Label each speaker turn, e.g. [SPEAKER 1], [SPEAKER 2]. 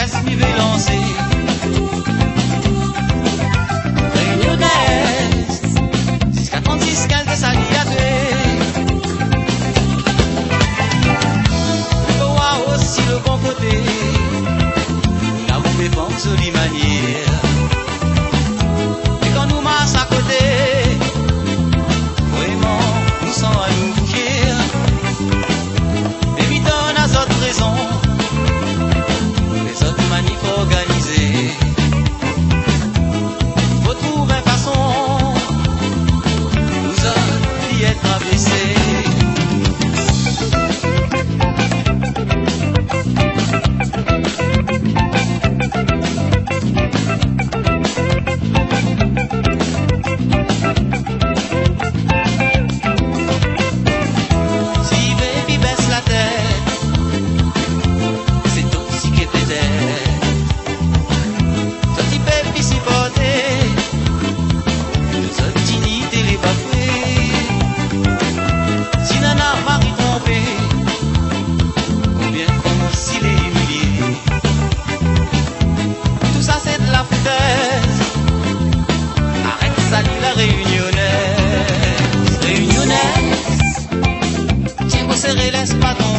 [SPEAKER 1] presse m'y veut lancer. Réunionnaise, 646 15 de Saliaté. Il faut voir aussi le bon côté, là où les banques jolies manières. Et quand nous marchons à côté, vraiment, nous sommes à nous fier. Évitant les autres raisons, les autres manifs organisés. Faut trouver façon, nous autres y être abaissés. Réunionnaise, tiens, vous serrez l'espadon.